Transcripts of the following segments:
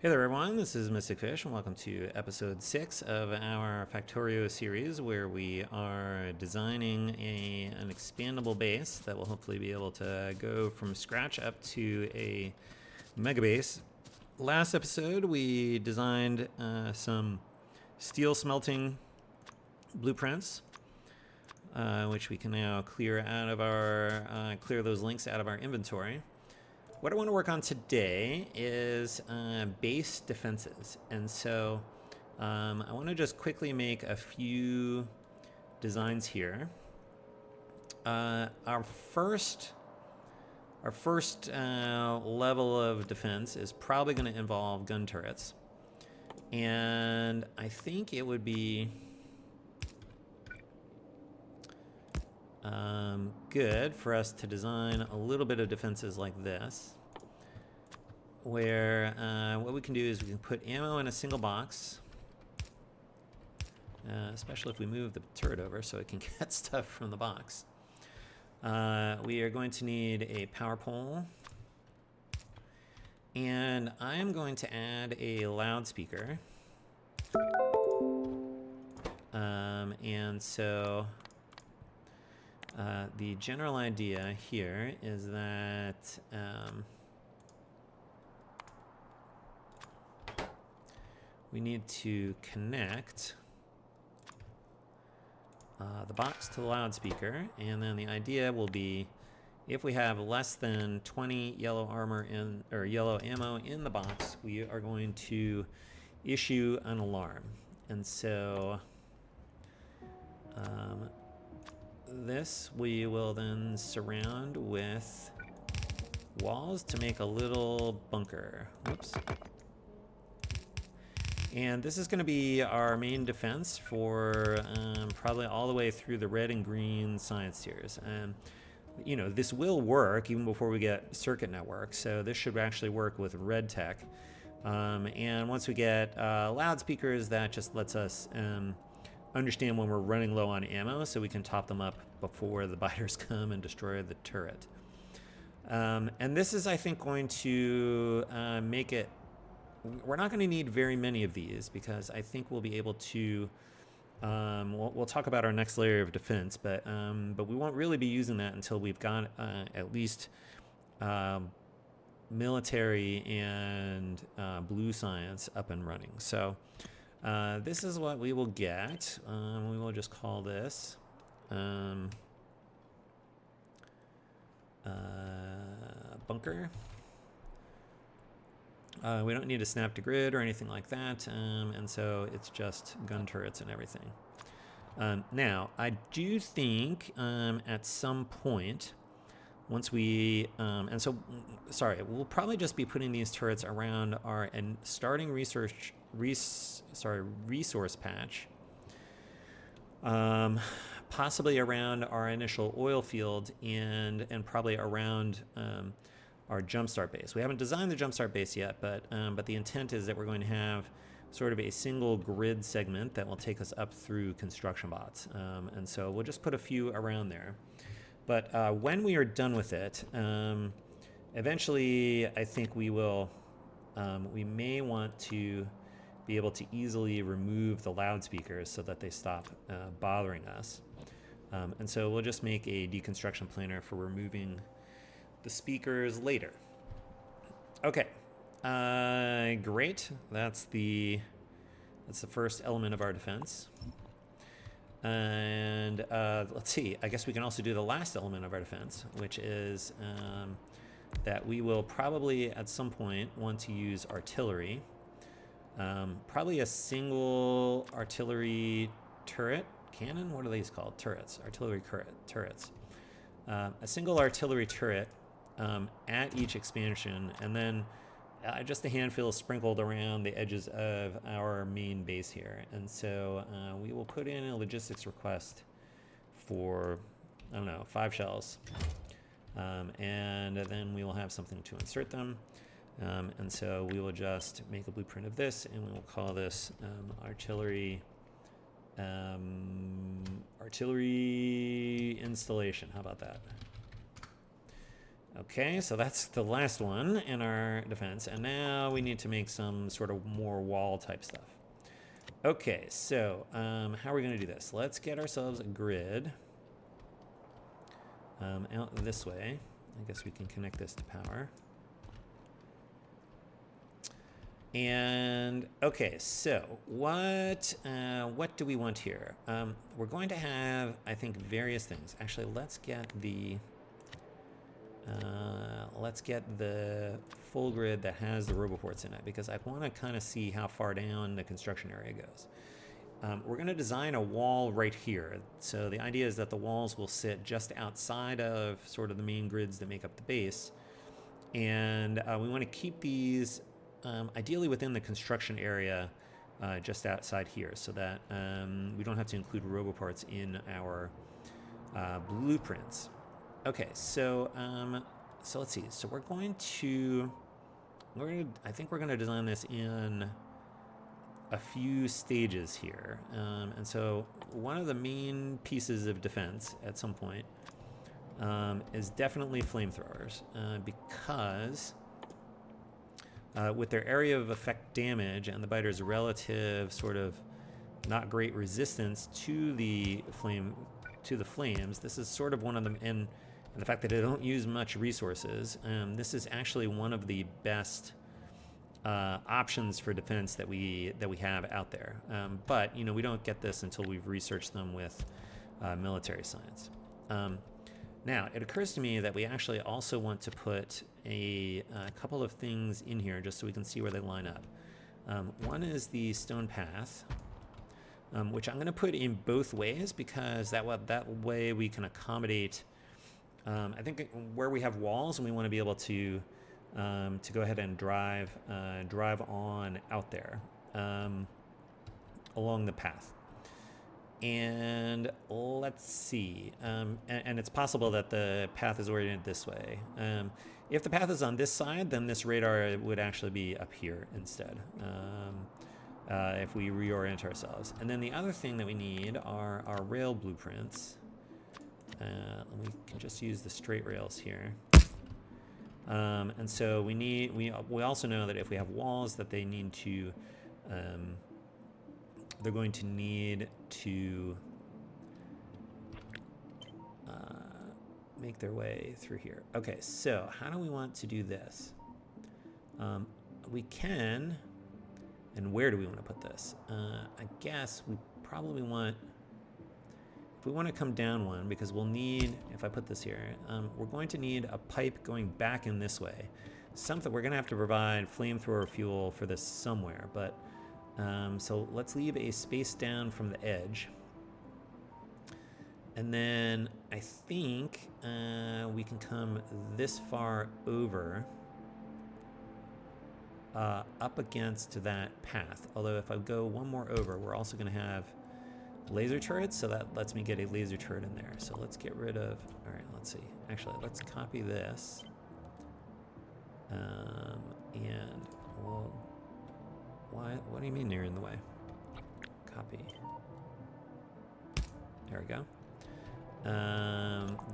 Hey there everyone, this is Mystic Fish and welcome to episode 6 of our Factorio series where we are designing an expandable base that will hopefully be able to go from scratch up to a mega base. Last episode we designed some steel smelting blueprints which we can now clear out of our clear those links out of our inventory. What I want to work on today is base defenses, and so I want to just quickly make a few designs here. Our first level of defense is probably going to involve gun turrets, and I think it would be good for us to design a little bit of defenses like this, where what we can do is we can put ammo in a single box, especially if we move the turret over so it can get stuff from the box. We are going to need a power pole, and I am going to add a loudspeaker. And so the general idea here is that we need to connect the box to the loudspeaker, and then the idea will be if we have less than 20 yellow armor in or yellow ammo in the box, we are going to issue an alarm. And so this we will then surround with walls to make a little bunker. Whoops. And this is going to be our main defense for probably all the way through the red and green science tiers. You know, this will work even before we get circuit network, so this should actually work with red tech. And once we get loudspeakers, that just lets us understand when we're running low on ammo, so we can top them up before the biters come and destroy the turret. And this is, I think, going to make it. We're not going to need very many of these because I think we'll be able to. We'll talk about our next layer of defense, but we won't really be using that until we've got at least military and blue science up and running. So. This is what we will get. We will just call this bunker. We don't need to snap to grid or anything like that, and so it's just gun turrets and everything. Now, I do think at some point, once we, and so, sorry, we'll probably just be putting these turrets around our starting resource patch, possibly around our initial oil field and probably around our jumpstart base. We haven't designed the jumpstart base yet, but the intent is that we're going to have sort of a single grid segment that will take us up through construction bots, and so we'll just put a few around there. But when we are done with it, eventually I think we will, we may want to be able to easily remove the loudspeakers so that they stop bothering us. And so we'll just make a deconstruction planer for removing the speakers later. Okay, great. That's the first element of our defense. And let's see, I guess we can also do the last element of our defense, which is that we will probably at some point want to use artillery. Probably a single artillery turret, cannon, what are these called? Turrets, artillery turrets. A single artillery turret at each expansion, and then just a handful sprinkled around the edges of our main base here. And so we will put in a logistics request for, I don't know, 5 shells. And then we will have something to insert them. And so we will just make a blueprint of this, and we will call this artillery installation. How about that? Okay, so that's the last one in our defense, and now we need to make some sort of more wall type stuff. Okay, so how are we going to do this? Let's get ourselves a grid out this way. I guess we can connect this to power. And okay, so what do we want here? We're going to have, I think, various things. Actually, let's get the full grid that has the roboports in it, because I want to kind of see how far down the construction area goes. We're going to design a wall right here. So the idea is that the walls will sit just outside of sort of the main grids that make up the base. And we want to keep these ideally within the construction area just outside here, so that we don't have to include roboparts in our blueprints. Okay, so let's see. So I think we're going to design this in a few stages here. And so one of the main pieces of defense at some point is definitely flamethrowers, because with their area of effect damage and the biter's relative sort of not great resistance to the flames, this is sort of one of them, and the fact that they don't use much resources, this is actually one of the best options for defense that we have out there. But we don't get this until we've researched them with military science. Now, it occurs to me that we actually also want to put a couple of things in here just so we can see where they line up. One is the stone path, which I'm going to put in both ways, because that way we can accommodate, I think, where we have walls and we want to be able to go ahead and drive on out there along the path. And let's see, and it's possible that the path is oriented this way. If the path is on this side, then this radar would actually be up here instead, if we reorient ourselves. And then the other thing that we need are our rail blueprints. We can just use the straight rails here. And so we also know that if we have walls that they need to, they're going to need to make their way through here. Okay, so how do we want to do this? We can, and where do we want to put this? I guess we probably want, if we want to come down one, because we'll need, if I put this here, we're going to need a pipe going back in this way. We're going to have to provide flamethrower fuel for this somewhere, but so let's leave a space down from the edge. And then I think we can come this far over up against that path. Although if I go one more over, we're also going to have laser turrets, so that lets me get a laser turret in there. So let's get rid of, all right, let's see. Actually, let's copy this. And we'll, what do you mean you're in the way? Copy. There we go.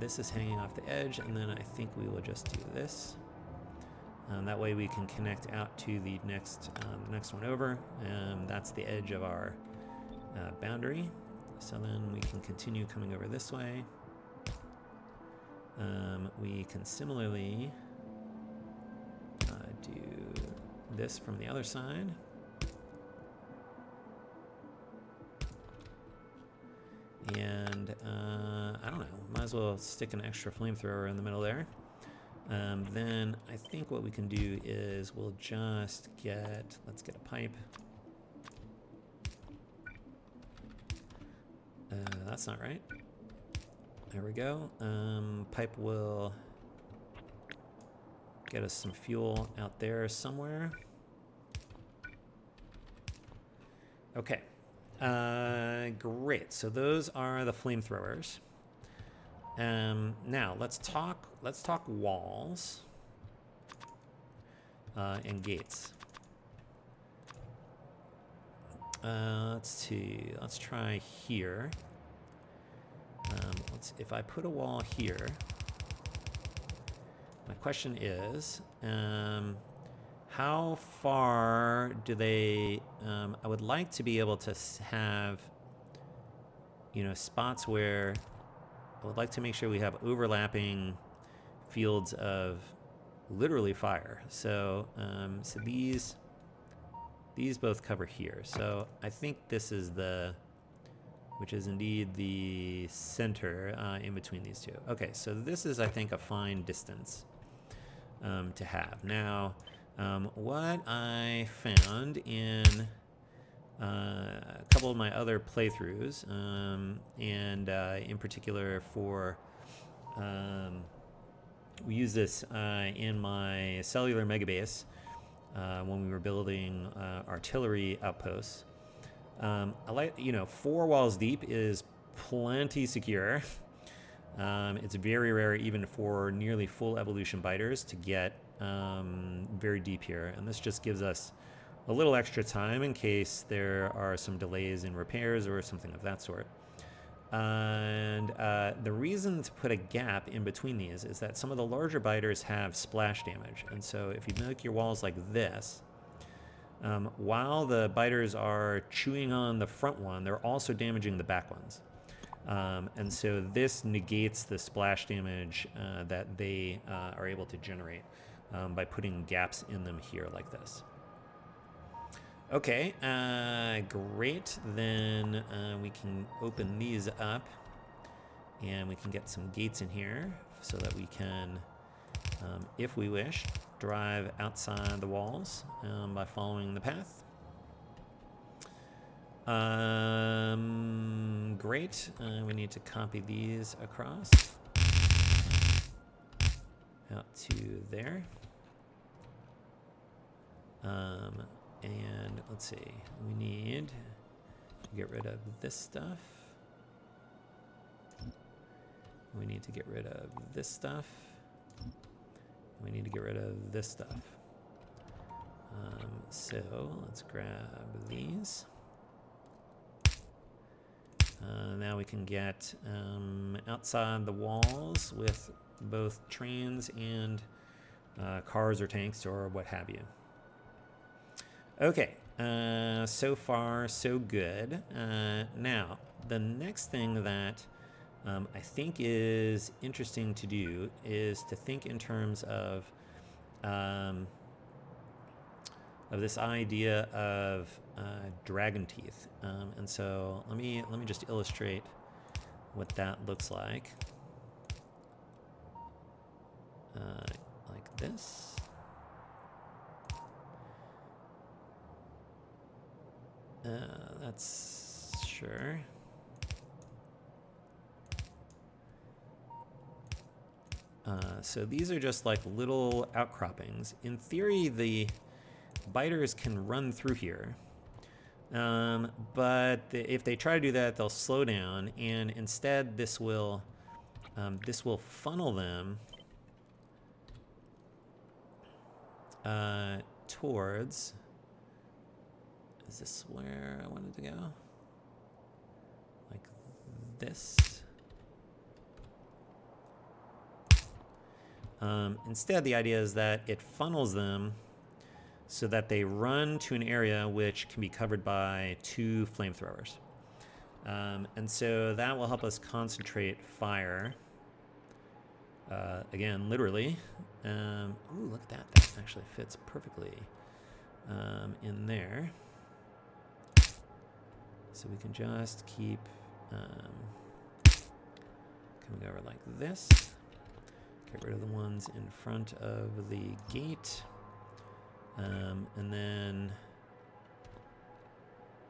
This is hanging off the edge, and then I think we will just do this. That way we can connect out to the next one over. That's the edge of our boundary. So then we can continue coming over this way. We can similarly do this from the other side. And I don't know, might as well stick an extra flamethrower in the middle there. Then I think what we can do is we'll just let's get a pipe. That's not right. There we go. Pipe will get us some fuel out there somewhere. Okay. Great. So those are the flamethrowers. Now let's talk walls and gates. Let's see. Let's try here. If I put a wall here, My question is, how far do they... I would like to be able to have, you know, spots where I would like to make sure we have overlapping fields of literally fire. So, so these both cover here. So I think this is which is indeed the center in between these two. Okay, so this is, I think, a fine distance to have. Now, what I found in a couple of my other playthroughs, and in particular for, we use this in my cellular megabase when we were building artillery outposts. I like, you know, 4 walls deep is plenty secure. It's very rare, even for nearly full evolution biters, to get very deep here, and this just gives us a little extra time in case there are some delays in repairs or something of that sort. And the reason to put a gap in between these is that some of the larger biters have splash damage, and so if you make your walls like this, while the biters are chewing on the front one, they're also damaging the back ones. And so this negates the splash damage that they are able to generate by putting gaps in them here like this. Okay, great. Then we can open these up and we can get some gates in here so that we can, if we wish, drive outside the walls by following the path. Great. We need to copy these across out to there. And let's see, we need to get rid of this stuff. We need to get rid of this stuff. We need to get rid of this stuff. So let's grab these. Now we can get outside the walls with both trains and cars or tanks or what have you. Okay, so far so good. Now, the next thing that I think is interesting to do is to think in terms of this idea of dragon teeth. And so let me just illustrate what that looks like. Like this. That's sure. So these are just like little outcroppings. In theory, the biters can run through here, but if they try to do that, they'll slow down, and instead this will funnel them towards. Is this where I wanted to go? Like this. Instead, the idea is that it funnels them so that they run to an area which can be covered by 2 flamethrowers. And so that will help us concentrate fire. Again, literally. Ooh, look at that. That actually fits perfectly in there. So we can just keep coming over like this. Get rid of the ones in front of the gate. And then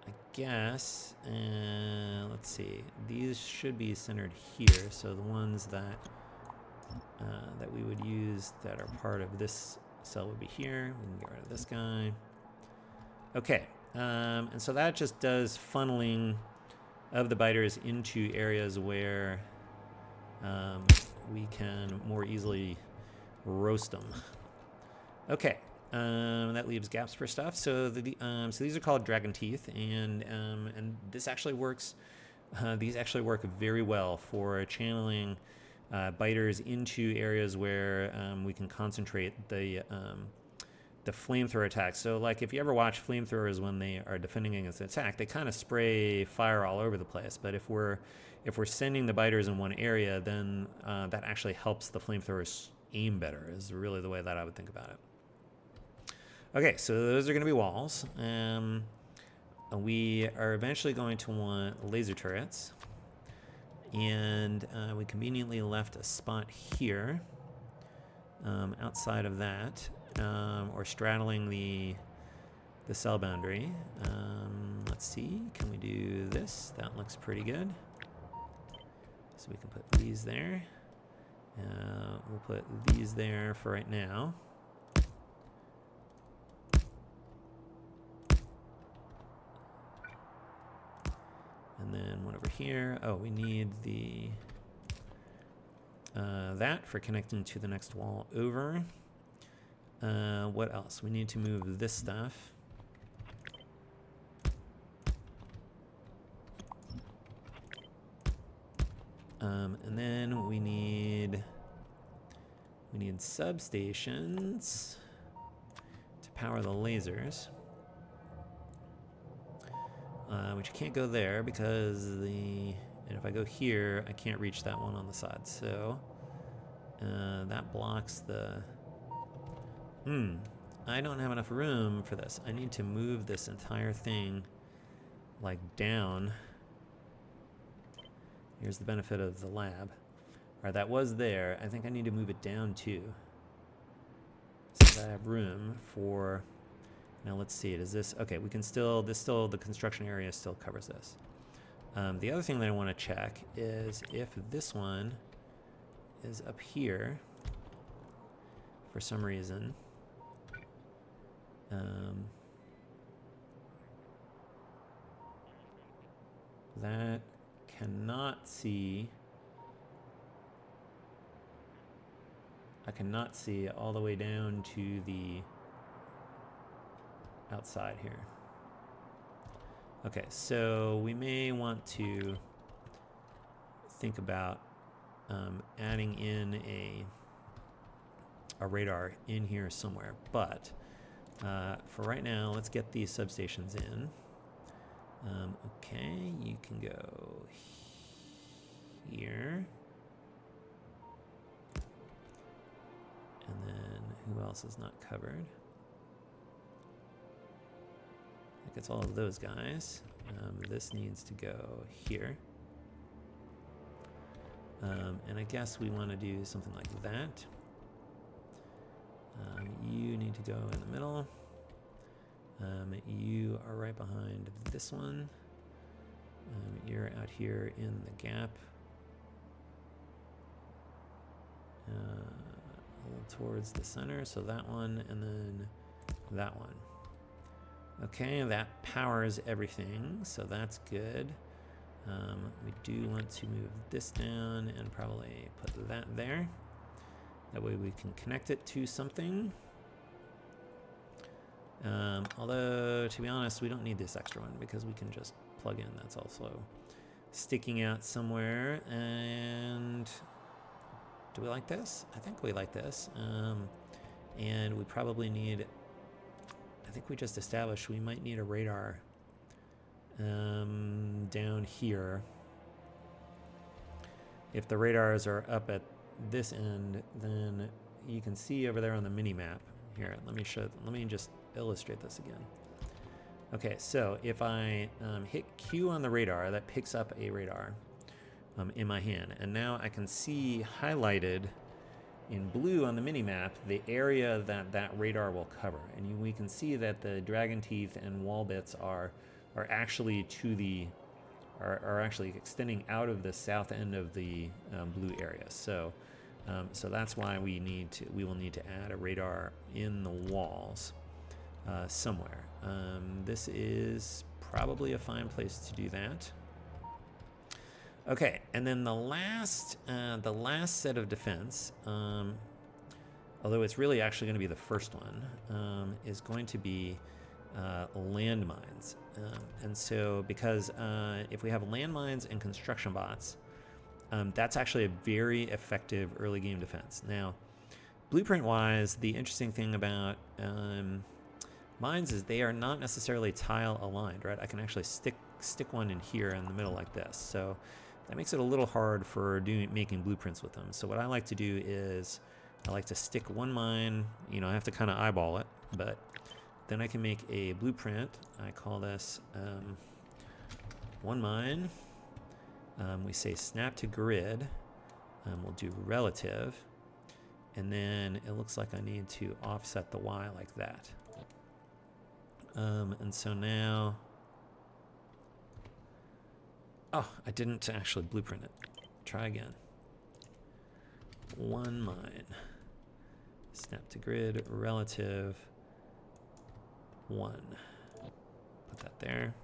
I guess, let's see, these should be centered here. So the ones that that we would use that are part of this cell would be here. We can get rid of this guy. Okay, and so that just does funneling of the biters into areas where we can more easily roast them. Okay, that leaves gaps for stuff. So so these are called dragon teeth, and this actually works. These actually work very well for channeling biters into areas where we can concentrate the flamethrower attack. So like if you ever watch flamethrowers when they are defending against an attack, they kind of spray fire all over the place. But if we're sending the biters in one area, then that actually helps the flamethrowers aim better, is really the way that I would think about it. Okay, so those are going to be walls. We are eventually going to want laser turrets. And we conveniently left a spot here outside of that, or straddling the cell boundary. Let's see, can we do this? That looks pretty good. So we can put these there. We'll put these there for right now. And then one over here. Oh, we need the that for connecting to the next wall over. What else? We need to move this stuff. And then we need substations to power the lasers. Which you can't go there because and if I go here, I can't reach that one on the side. So that blocks the. I don't have enough room for this. I need to move this entire thing like down. Here's the benefit of the lab. All right, that was there. I think I need to move it down too, so that I have room for. Now let's see it. Is this okay? We can still. The construction area still covers this. The other thing that I want to check is if this one is up here for some reason. That cannot see. I cannot see all the way down to the outside here. Okay, so we may want to think about adding in a radar in here somewhere, but for right now, let's get these substations in. Okay, you can go here. And then who else is not covered? I think it's all of those guys. This needs to go here. And I guess we want to do something like that. You need to go in the middle. You are right behind this one. You're out here in the gap. A little towards the center, so that one, and then that one. Okay, that powers everything, so that's good. We do want to move this down and probably put that there. That way we can connect it to something. Although, to be honest, we don't need this extra one because we can just plug in. That's also sticking out somewhere. And do we like this? I think we like this. And we probably need, I think we just established we might need a radar down here. If the radars are up at this end, then you can see over there on the mini map. Here, let me just illustrate this again. Okay, so if I hit Q on the radar, that picks up a radar in my hand, and now I can see highlighted in blue on the mini map the area that radar will cover, and we can see that the dragon teeth and wall bits are actually are actually extending out of the south end of the blue area. So that's why we will need to add a radar in the walls somewhere. This is probably a fine place to do that. Okay, and then the last set of defense, although it's really actually going to be the first one, is going to be landmines. And so because if we have landmines and construction bots, that's actually a very effective early game defense. Now, blueprint-wise, the interesting thing about mines is they are not necessarily tile aligned, right? I can actually stick one in here in the middle like this. So that makes it a little hard for making blueprints with them. So what I like to do is I like to stick one mine, you know, I have to kind of eyeball it, but then I can make a blueprint. I call this one mine. We say snap to grid. We'll do relative. And then it looks like I need to offset the Y like that. And so now, oh, I didn't actually blueprint it. Try again. One mine. Snap to grid, relative, 1. Put that there.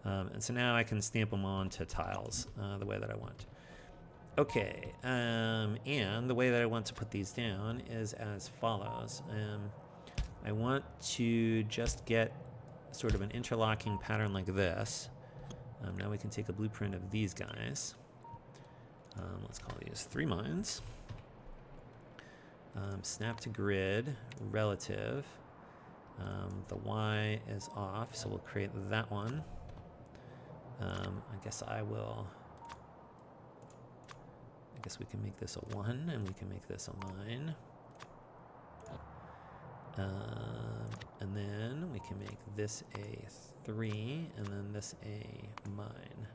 And so now I can stamp them onto tiles the way that I want. Okay, and the way that I want to put these down is as follows. I want to just get sort of an interlocking pattern like this. Now we can take a blueprint of these guys. Let's call these 3 mines. Snap to grid, relative. The Y is off, so we'll create that one. I guess we can make this a 1, and we can make this a mine. And then we can make this a 3, and then this a mine.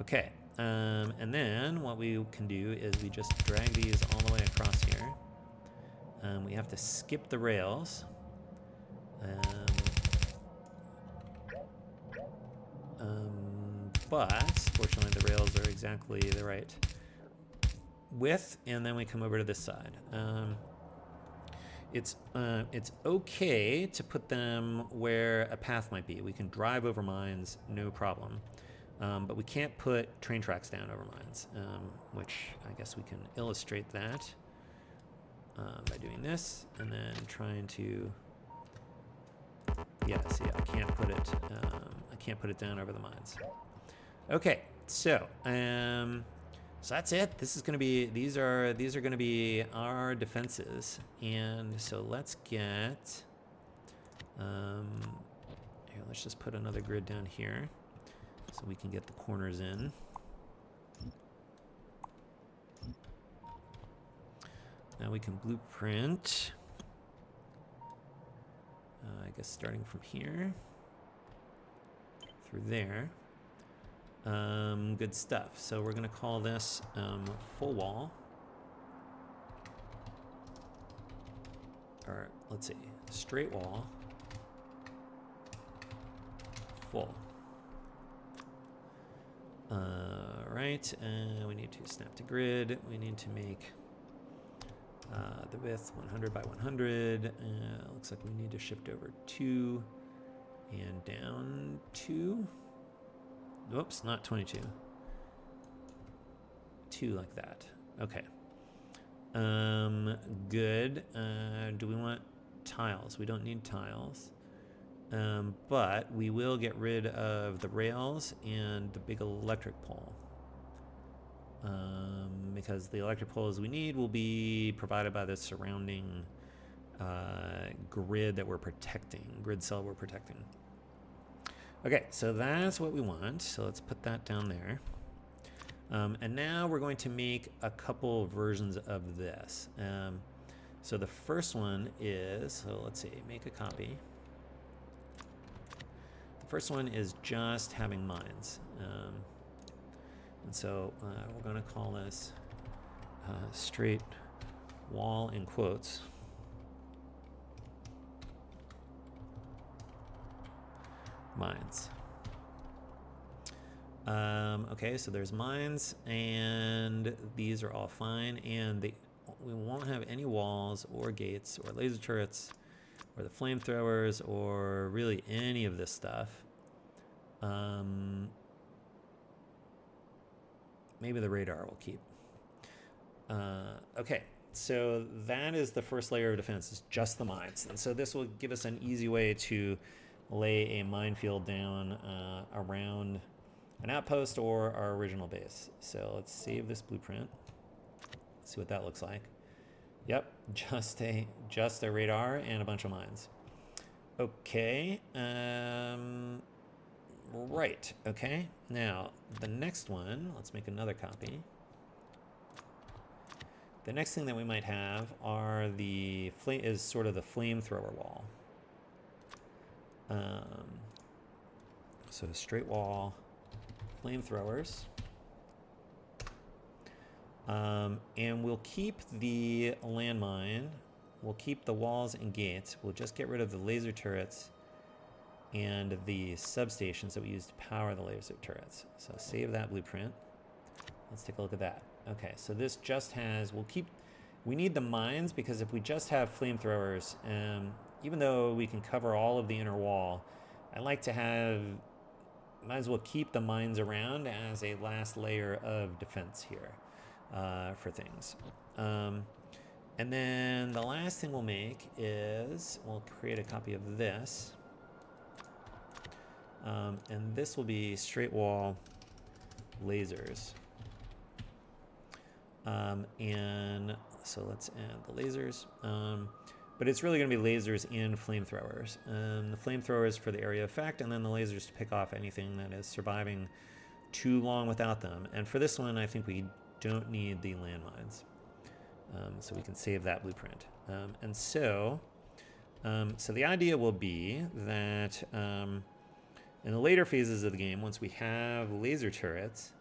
Okay, and then what we can do is we just drag these all the way across here. We have to skip the rails. But fortunately the rails are exactly the right width, and then we come over to this side. It's okay to put them where a path might be. We can drive over mines, no problem. But we can't put train tracks down over mines, which I guess we can illustrate that by doing this, and then trying to, yeah, see, I can't put it down over the mines. Okay, so that's it. This is going to be, these are going to be our defenses, and so let's get here. Let's just put another grid down here, so we can get the corners in. Now we can blueprint. I guess starting from here through there. Good stuff. So we're going to call this full wall. Or let's see, straight wall, full. Right, we need to snap to grid. We need to make the width 100 by 100. Looks like we need to shift over 2 and down 2. Whoops, not 22. 2 like that. Okay. Good. Do we want tiles? We don't need tiles. But we will get rid of the rails and the big electric pole. Because the electric poles we need will be provided by the surrounding grid that we're protecting, grid cell we're protecting. Okay, so that's what we want. So let's put that down there. And now we're going to make a couple versions of this. So the first one is, so let's see, make a copy. The first one is just having mines. And so we're going to call this straight wall in quotes. Mines. Okay, so there's mines, and these are all fine, and we won't have any walls or gates or laser turrets or the flamethrowers or really any of this stuff. Maybe the radar will keep. Okay, so that is the first layer of defense, is just the mines. And so this will give us an easy way to lay a minefield down around an outpost or our original base. So let's save this blueprint. See what that looks like. Yep, just a radar and a bunch of mines. Okay. Right. Okay. Now the next one. Let's make another copy. The next thing that we might have are is sort of the flamethrower wall. So straight wall flamethrowers. And we'll keep the landmine. We'll keep the walls and gates. We'll just get rid of the laser turrets and the substations that we use to power the laser turrets. So save that blueprint. Let's take a look at that. Okay, so this just has, we need the mines because if we just have flamethrowers, even though we can cover all of the inner wall, I like to might as well keep the mines around as a last layer of defense here for things. And then the last thing we'll make is we'll create a copy of this. And this will be straight wall lasers. And so let's add the lasers. But it's really going to be lasers and flamethrowers. The flamethrowers for the area effect, and then the lasers to pick off anything that is surviving too long without them. And for this one, I think we don't need the landmines. So we can save that blueprint. And so the idea will be that in the later phases of the game, once we have laser turrets,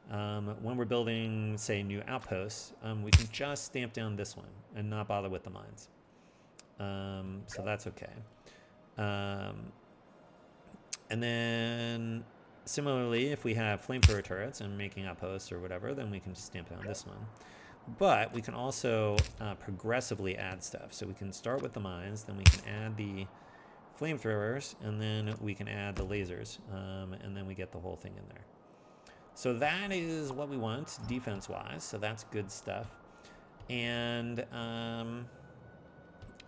when we're building, say, new outposts, we can just stamp down this one and not bother with the mines. So that's okay. And then similarly, if we have flamethrower turrets and making outposts or whatever, then we can just stamp down this one. But we can also progressively add stuff. So we can start with the mines, then we can add the flamethrowers, and then we can add the lasers, and then we get the whole thing in there. So that is what we want defense-wise. So that's good stuff. And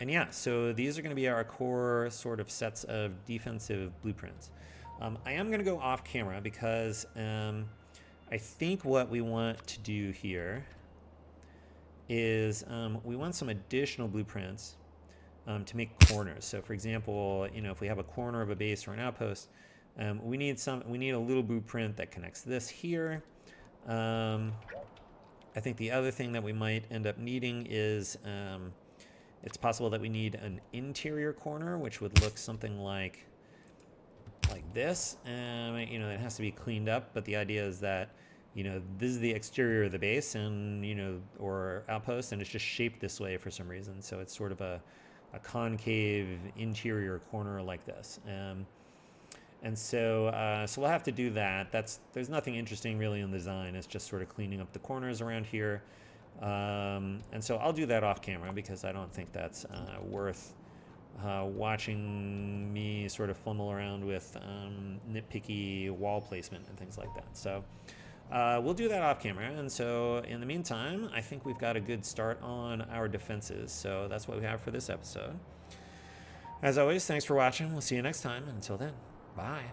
yeah, so these are going to be our core sort of sets of defensive blueprints. I am going to go off camera because I think what we want to do here is we want some additional blueprints to make corners. So for example, if we have a corner of a base or an outpost, we need a little blueprint that connects this here. I think the other thing that we might end up needing is it's possible that we need an interior corner, which would look something like this. It has to be cleaned up, but the idea is that this is the exterior of the base and or outpost, and it's just shaped this way for some reason. So it's sort of a concave interior corner like this. And so we'll have to do that. There's nothing interesting really in the design. It's just sort of cleaning up the corners around here. And so I'll do that off camera because I don't think that's worth watching me sort of fumble around with nitpicky wall placement and things like that. So we'll do that off camera. And so in the meantime, I think we've got a good start on our defenses. So that's what we have for this episode. As always, thanks for watching. We'll see you next time. Until then, bye.